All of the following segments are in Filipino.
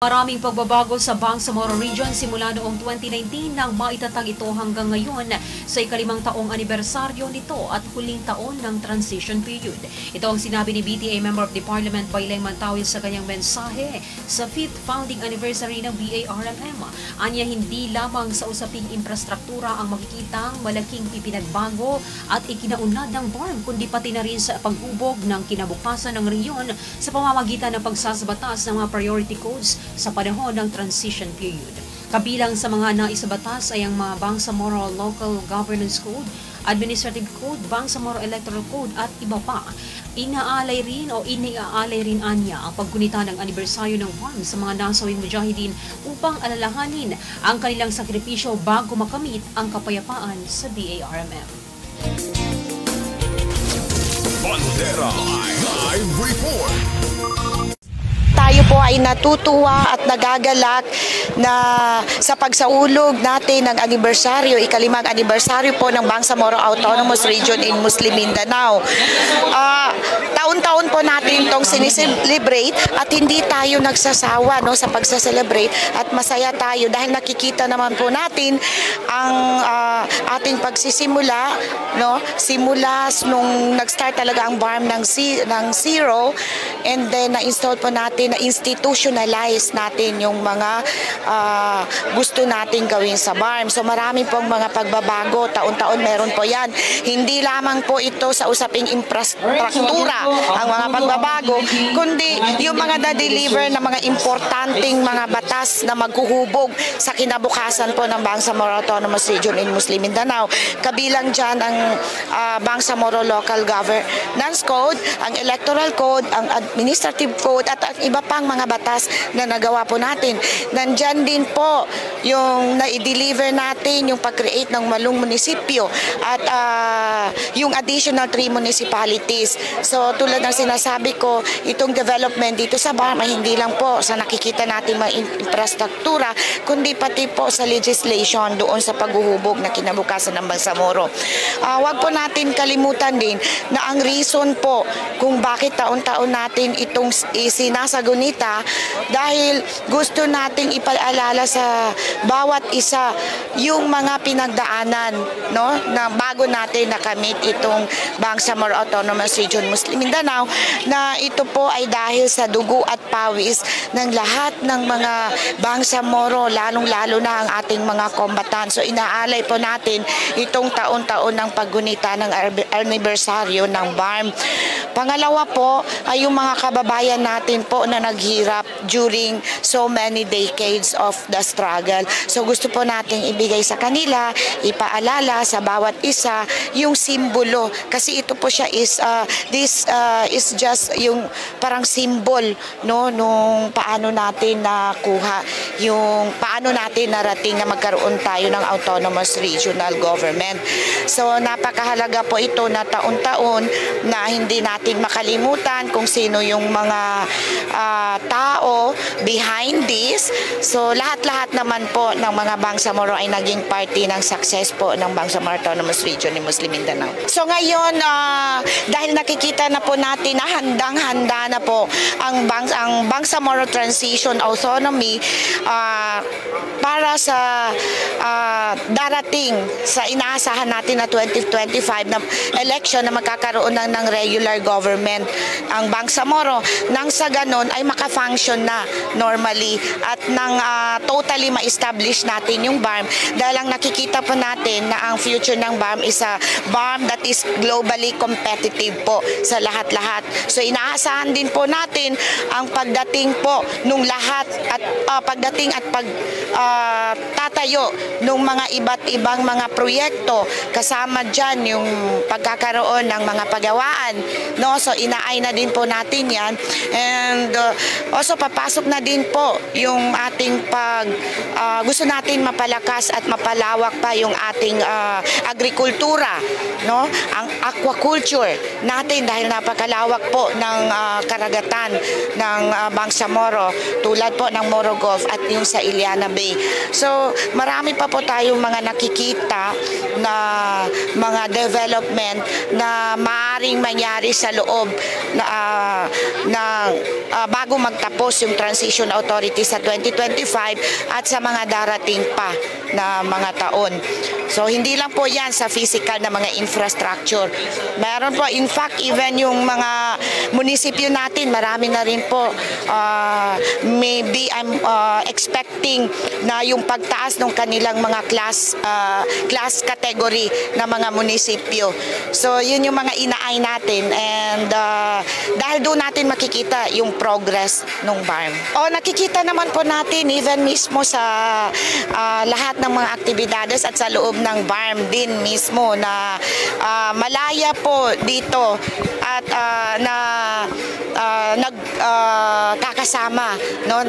Maraming pagbabago sa Bangsamoro Region simula noong 2019 nang maitatag ito hanggang ngayon sa ikalimang taong anibersaryo nito at huling taon ng transition period. Ito ang sinabi ni BTA Member of the Parliament Bayleng Mantawil sa kanyang mensahe sa 5th founding anniversary ng BARMM. Anya hindi lamang sa usaping infrastruktura ang makikitang malaking ipinagbago at ikinaunlad ng BARM kundi pati na rin sa paghubog ng kinabukasan ng rehiyon sa pamamagitan ng pagsasabatas ng mga priority codes sa panahon ng transition period. Kabilang sa mga naisabatas ay ang mga Bangsamoro Local Governance Code, Administrative Code, Bangsamoro Electoral Code at iba pa. Iniaalay rin anya ang paggunita ng anibersaryo ng BARM sa mga nasawing mujahideen upang alalahanin ang kanilang sakripisyo bago makamit ang kapayapaan sa BARMM. Bandera Live Report. Tayo po ay natutuwa at nagagalak na sa pagsaulog natin ng anibersaryo, ikalimang anibersaryo po ng Bangsamoro Autonomous Region in Muslim Mindanao. Taon-taon po natin itong sineselebrate at hindi tayo nagsasawa sa pagsaselebrate at masaya tayo dahil nakikita naman po natin ang ating pagsisimula, simula nung nag-start talaga ang BARM ng zero and then na-install po natin, na-institutionalize natin yung mga gusto nating gawin sa BARM. So marami pong mga pagbabago, taon-taon meron po yan. Hindi lamang po ito sa usaping infrastruktura ang mga pagbabago, kundi yung mga na-deliver na mga importanteng mga batas na maghuhubog sa kinabukasan po ng Bangsamoro Autonomous Region in Muslim Mindanao. Kabilang dyan ang Bangsamoro Local Governance Code, ang Electoral Code, ang Administrative Code at ang iba pang mga batas na nagawa po natin. Nandyan din po yung na-deliver natin yung pag-create ng walong munisipyo at yung additional 3 municipalities. So tulad ng sinasabi ko, itong development dito sa BARM ay hindi lang po sa nakikita natin mga infrastruktura, kundi pati po sa legislation doon sa paghuhubog na kinabukasan ng Bangsamoro. Huwag po natin kalimutan din na ang reason po kung bakit taon-taon natin itong sinasagunita dahil gusto nating ipaalala sa bawat isa yung mga pinagdaanan na bago natin nakamit itong Bangsamoro Autonomous Region Muslim Mindanao, na ito po ay dahil sa dugo at pawis ng lahat ng mga Bangsamoro, lalong-lalo na ang ating mga kombatan. So inaalay po natin itong taon-taon ng paggunita ng anibersaryo ng BARM. Pangalawa po ay yung mga kababayan natin po na naghirap during so many decades of the struggle. So gusto po nating ibigay sa kanila, ipaalala sa bawat isa yung simbolo, kasi ito po siya is is just yung parang symbol nung paano natin nakuha, yung paano natin narating na magkaroon tayo ng autonomous regional government. So napakahalaga po ito na taon-taon na hindi natin makalimutan kung sino yung mga tao behind this. So lahat-lahat naman po ng mga Bangsamoro ay naging party ng success po ng Bangsamoro Autonomous Region ni Muslim Mindanao. So ngayon, dahil nakikita na po natin na handang-handa na po ang Bangsamoro Transition Autonomy para sa darating sa inaasahan natin na 2025 na election na magkakaroon ng regular government ang Bangsamoro, nang sa ganon ay maka-function na normally at nang totally ma-establish natin yung BARM, dahil ang nakikita po natin na ang future ng BARM is a BARM that is globally competitive po sa lahat-lahat. So inaasahan din po natin ang pagdating po nung lahat at pagdating at tatayo ng mga iba't ibang mga proyekto, kasama dyan yung pagkakaroon ng mga pagawaan, so inaay na din po natin yan, and also papasok na din po yung ating gusto natin mapalakas at mapalawak pa yung ating agrikultura, ang aquaculture natin, dahil napakalawak po ng karagatan ng Bangsamoro, tulad po ng Moro Gulf at yung sa Iliana Bay. So marami pa po tayong mga nakikita na mga mga development na maaaring mangyari sa loob na bago magtapos yung Transition Authority sa 2025 at sa mga darating pa na mga taon. So hindi lang po yan sa physical na mga infrastructure. Meron po, in fact, even yung mga munisipyo natin, marami na rin po. Maybe I'm expecting na yung pagtaas ng kanilang mga class category na mga munisipyo. So yun yung mga inaay natin, and dahil doon natin makikita yung progress ng BARM. Nakikita naman po natin even mismo sa lahat ng mga aktibidades at sa loob ng BARM din mismo na malaya po dito at nagkakasama, no,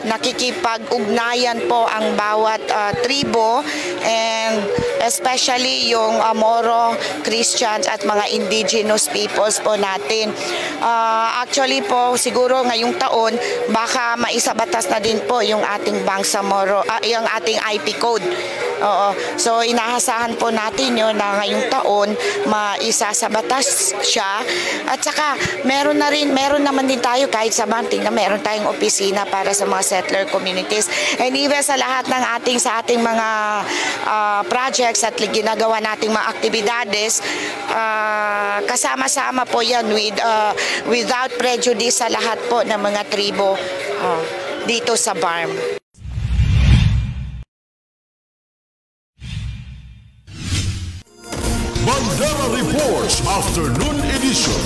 nakikipag-ugnayan po ang bawat tribo, and especially yung Moro, Christians at mga indigenous peoples po natin. Actually po siguro ngayong taon baka maisabatas na din po yung ating Bangsamoro, yung ating IP code. So inaasahan po natin yun na ngayong taon maisasabatas siya, at saka meron naman din tayo kahit sa Banting na meron tayong opisina para sa mga settler communities, and even sa lahat ng ating mga projects at ginagawa nating mga aktibidades, kasama-sama po yan without prejudice sa lahat po ng mga tribo dito sa BARM. Bandera Reports Afternoon Edition.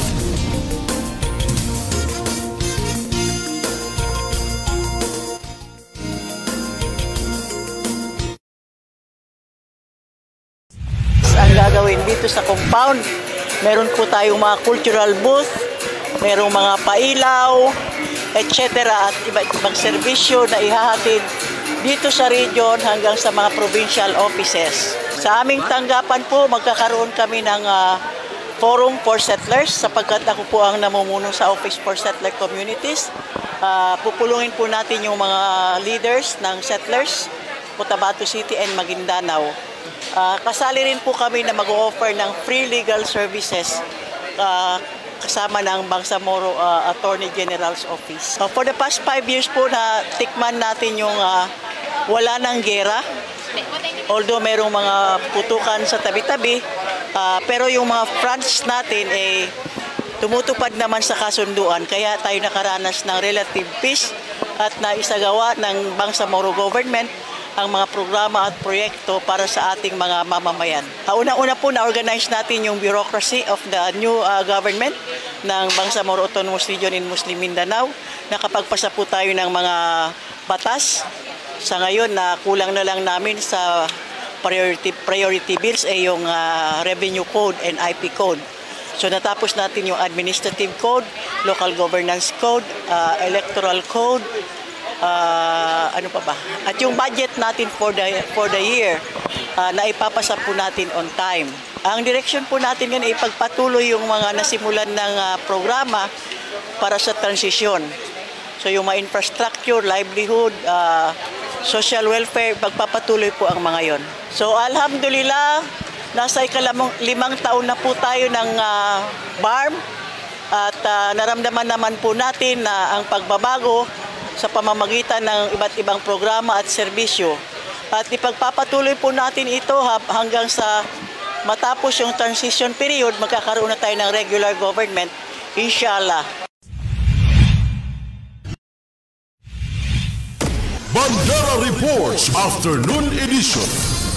Ang gagawin dito sa compound, meron po tayong mga cultural booth, merong mga pailaw, etc. at iba't ibang serbisyo na ihahatid dito sa region hanggang sa mga provincial offices. Sa aming tanggapan po, magkakaroon kami ng forum for settlers sapagkat ako po ang namumuno sa Office for Settler Communities. Pupulungin po natin yung mga leaders ng settlers, Cotabato City and Maguindanao. Kasali rin po kami na mag-offer ng free legal services kasama ng Bangsamoro Attorney General's Office. For the past 5 years po na tikman natin yung wala ng gera. Although merong mga putukan sa tabi-tabi, pero yung mga fronts natin tumutupad naman sa kasunduan. Kaya tayo nakaranas ng relative peace at naisagawa ng Bangsamoro government ang mga programa at proyekto para sa ating mga mamamayan. Una-una po na-organize natin yung bureaucracy of the new government ng Bangsamoro Autonomous Region in Muslim Mindanao. Nakapagpasa po tayo ng mga batas. Sa ngayon, kulang na lang namin sa priority bills yung revenue code and IP code. So natapos natin yung administrative code, local governance code, electoral code, ano pa ba? At yung budget natin for the year na ipapasa po natin on time. Ang direction po natin yan ay ipagpatuloy yung mga nasimulan ng programa para sa transition. So yung mga infrastructure, livelihood, social welfare, pagpapatuloy po ang mga yon. So alhamdulillah, nasa ikalimang taon na po tayo ng BARM at naramdaman naman po natin na ang pagbabago sa pamamagitan ng iba't ibang programa at serbisyo. At ipagpapatuloy po natin ito hanggang sa matapos yung transition period, magkakaroon na tayo ng regular government, inshallah. Bandera Reports Afternoon Edition.